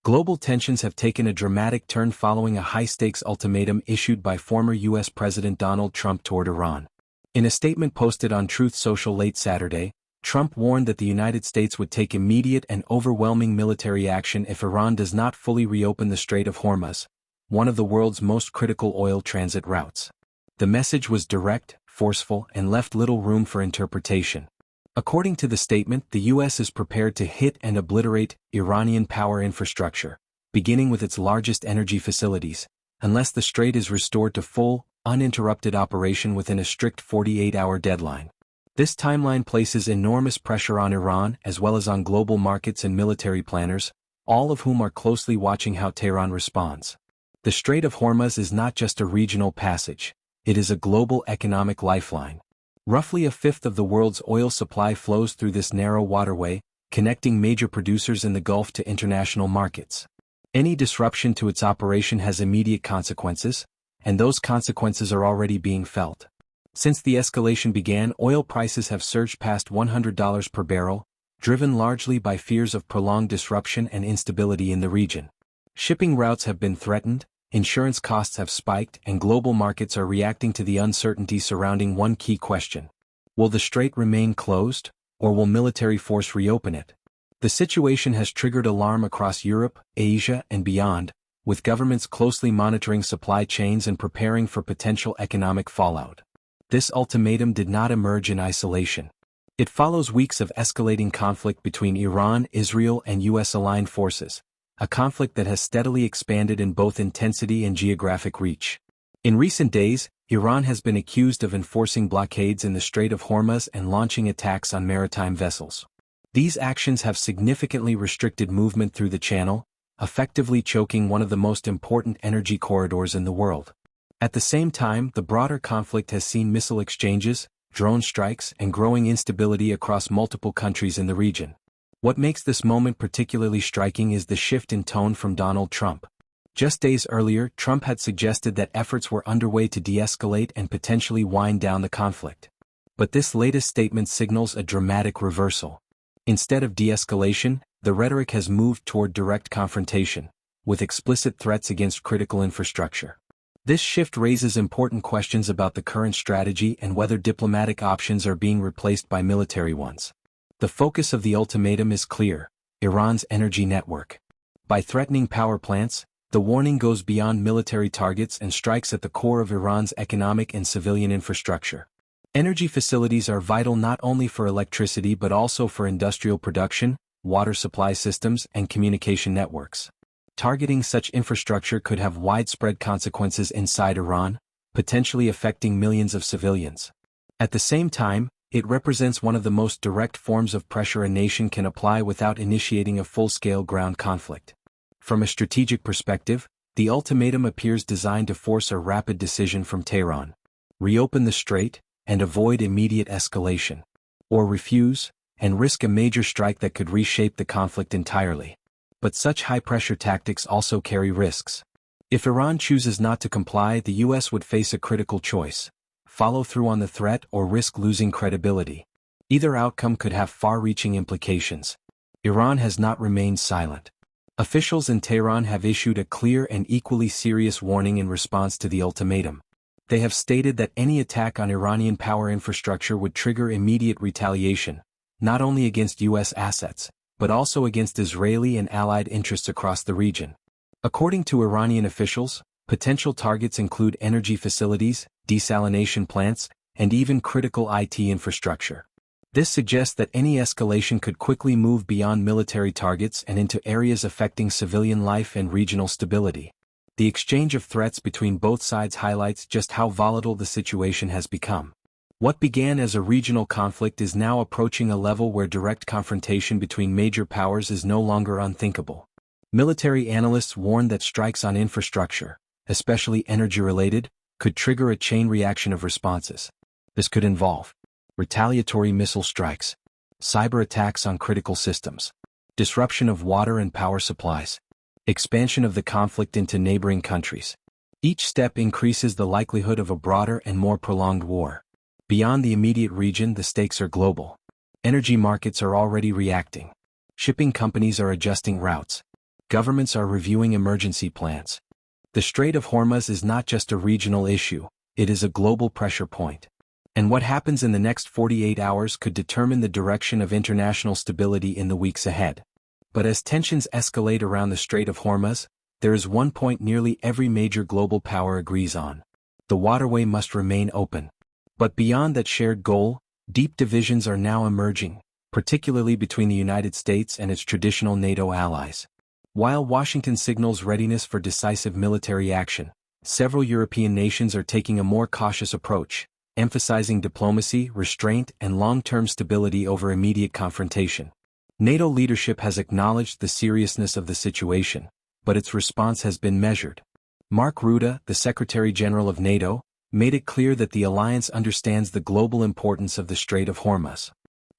Global tensions have taken a dramatic turn following a high-stakes ultimatum issued by former U.S. President Donald Trump toward Iran. In a statement posted on Truth Social late Saturday, Trump warned that the United States would take immediate and overwhelming military action if Iran does not fully reopen the Strait of Hormuz, one of the world's most critical oil transit routes. The message was direct, forceful, and left little room for interpretation. According to the statement, the U.S. is prepared to hit and obliterate Iranian power infrastructure, beginning with its largest energy facilities, unless the strait is restored to full, uninterrupted operation within a strict 48-hour deadline. This timeline places enormous pressure on Iran as well as on global markets and military planners, all of whom are closely watching how Tehran responds. The Strait of Hormuz is not just a regional passage, it is a global economic lifeline. Roughly a fifth of the world's oil supply flows through this narrow waterway, connecting major producers in the Gulf to international markets. Any disruption to its operation has immediate consequences, and those consequences are already being felt. Since the escalation began, oil prices have surged past $100 per barrel, driven largely by fears of prolonged disruption and instability in the region. Shipping routes have been threatened, insurance costs have spiked, and global markets are reacting to the uncertainty surrounding one key question. Will the strait remain closed, or will military force reopen it? The situation has triggered alarm across Europe, Asia, and beyond, with governments closely monitoring supply chains and preparing for potential economic fallout. This ultimatum did not emerge in isolation. It follows weeks of escalating conflict between Iran, Israel, and U.S.-aligned forces, a conflict that has steadily expanded in both intensity and geographic reach. In recent days, Iran has been accused of enforcing blockades in the Strait of Hormuz and launching attacks on maritime vessels. These actions have significantly restricted movement through the channel, effectively choking one of the most important energy corridors in the world. At the same time, the broader conflict has seen missile exchanges, drone strikes, and growing instability across multiple countries in the region. What makes this moment particularly striking is the shift in tone from Donald Trump. Just days earlier, Trump had suggested that efforts were underway to de-escalate and potentially wind down the conflict. But this latest statement signals a dramatic reversal. Instead of de-escalation, the rhetoric has moved toward direct confrontation, with explicit threats against critical infrastructure. This shift raises important questions about the current strategy and whether diplomatic options are being replaced by military ones. The focus of the ultimatum is clear: Iran's energy network. By threatening power plants, the warning goes beyond military targets and strikes at the core of Iran's economic and civilian infrastructure. Energy facilities are vital not only for electricity but also for industrial production, water supply systems, and communication networks. Targeting such infrastructure could have widespread consequences inside Iran, potentially affecting millions of civilians. At the same time, it represents one of the most direct forms of pressure a nation can apply without initiating a full-scale ground conflict. From a strategic perspective, the ultimatum appears designed to force a rapid decision from Tehran: reopen the strait, and avoid immediate escalation. Or refuse, and risk a major strike that could reshape the conflict entirely. But such high-pressure tactics also carry risks. If Iran chooses not to comply, the U.S. would face a critical choice: follow through on the threat or risk losing credibility. Either outcome could have far-reaching implications. Iran has not remained silent. Officials in Tehran have issued a clear and equally serious warning in response to the ultimatum. They have stated that any attack on Iranian power infrastructure would trigger immediate retaliation, not only against U.S. assets, but also against Israeli and allied interests across the region. According to Iranian officials, potential targets include energy facilities, desalination plants, and even critical IT infrastructure. This suggests that any escalation could quickly move beyond military targets and into areas affecting civilian life and regional stability. The exchange of threats between both sides highlights just how volatile the situation has become. What began as a regional conflict is now approaching a level where direct confrontation between major powers is no longer unthinkable. Military analysts warn that strikes on infrastructure, especially energy-related, could trigger a chain reaction of responses. This could involve retaliatory missile strikes, cyber attacks on critical systems, disruption of water and power supplies, expansion of the conflict into neighboring countries. Each step increases the likelihood of a broader and more prolonged war. Beyond the immediate region, the stakes are global. Energy markets are already reacting. Shipping companies are adjusting routes. governments are reviewing emergency plans. The Strait of Hormuz is not just a regional issue, it is a global pressure point. And what happens in the next 48 hours could determine the direction of international stability in the weeks ahead. But as tensions escalate around the Strait of Hormuz, there is one point nearly every major global power agrees on. The waterway must remain open. But beyond that shared goal, deep divisions are now emerging, particularly between the United States and its traditional NATO allies. While Washington signals readiness for decisive military action, several European nations are taking a more cautious approach, emphasizing diplomacy, restraint, and long-term stability over immediate confrontation. NATO leadership has acknowledged the seriousness of the situation, but its response has been measured. Mark Rutte, the Secretary-General of NATO, made it clear that the alliance understands the global importance of the Strait of Hormuz.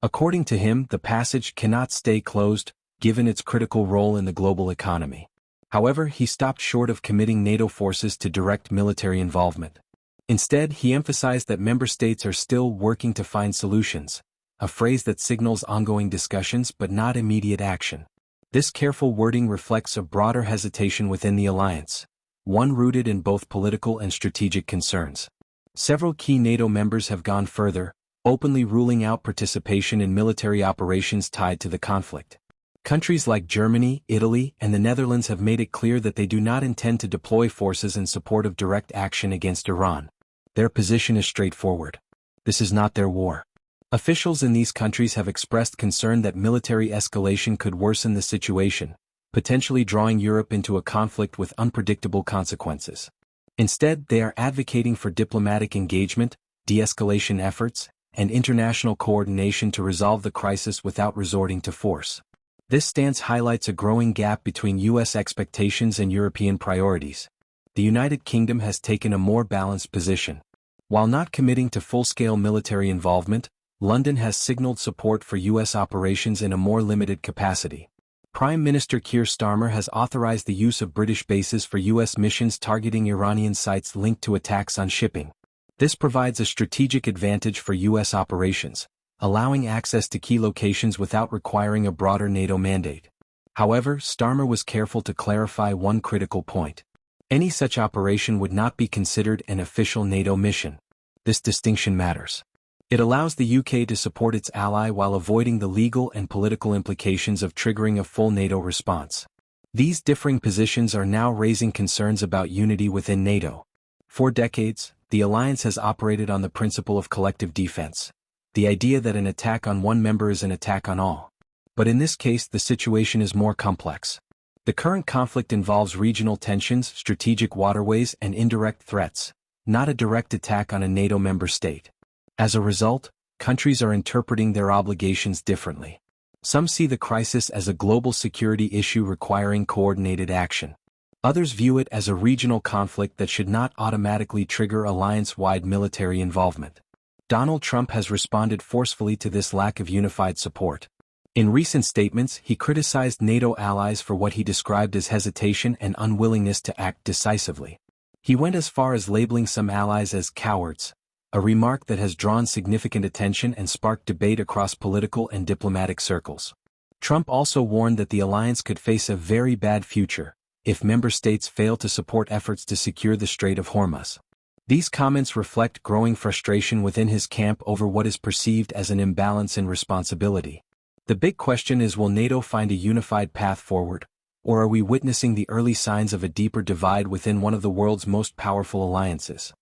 According to him, the passage cannot stay closed, given its critical role in the global economy. However, he stopped short of committing NATO forces to direct military involvement. Instead, he emphasized that member states are still working to find solutions, a phrase that signals ongoing discussions but not immediate action. This careful wording reflects a broader hesitation within the alliance, one rooted in both political and strategic concerns. Several key NATO members have gone further, openly ruling out participation in military operations tied to the conflict. Countries like Germany, Italy, and the Netherlands have made it clear that they do not intend to deploy forces in support of direct action against Iran. Their position is straightforward. This is not their war. Officials in these countries have expressed concern that military escalation could worsen the situation, potentially drawing Europe into a conflict with unpredictable consequences. Instead, they are advocating for diplomatic engagement, de-escalation efforts, and international coordination to resolve the crisis without resorting to force. This stance highlights a growing gap between U.S. expectations and European priorities. The United Kingdom has taken a more balanced position. While not committing to full-scale military involvement, London has signaled support for U.S. operations in a more limited capacity. Prime Minister Keir Starmer has authorized the use of British bases for U.S. missions targeting Iranian sites linked to attacks on shipping. This provides a strategic advantage for U.S. operations, allowing access to key locations without requiring a broader NATO mandate. However, Starmer was careful to clarify one critical point. Any such operation would not be considered an official NATO mission. This distinction matters. It allows the UK to support its ally while avoiding the legal and political implications of triggering a full NATO response. These differing positions are now raising concerns about unity within NATO. For decades, the alliance has operated on the principle of collective defense, the idea that an attack on one member is an attack on all. But in this case, the situation is more complex. The current conflict involves regional tensions, strategic waterways, and indirect threats, not a direct attack on a NATO member state. As a result, countries are interpreting their obligations differently. Some see the crisis as a global security issue requiring coordinated action. Others view it as a regional conflict that should not automatically trigger alliance-wide military involvement. Donald Trump has responded forcefully to this lack of unified support. In recent statements, he criticized NATO allies for what he described as hesitation and unwillingness to act decisively. He went as far as labeling some allies as cowards, a remark that has drawn significant attention and sparked debate across political and diplomatic circles. Trump also warned that the alliance could face a very bad future if member states fail to support efforts to secure the Strait of Hormuz. These comments reflect growing frustration within his camp over what is perceived as an imbalance in responsibility. The big question is, will NATO find a unified path forward, or are we witnessing the early signs of a deeper divide within one of the world's most powerful alliances?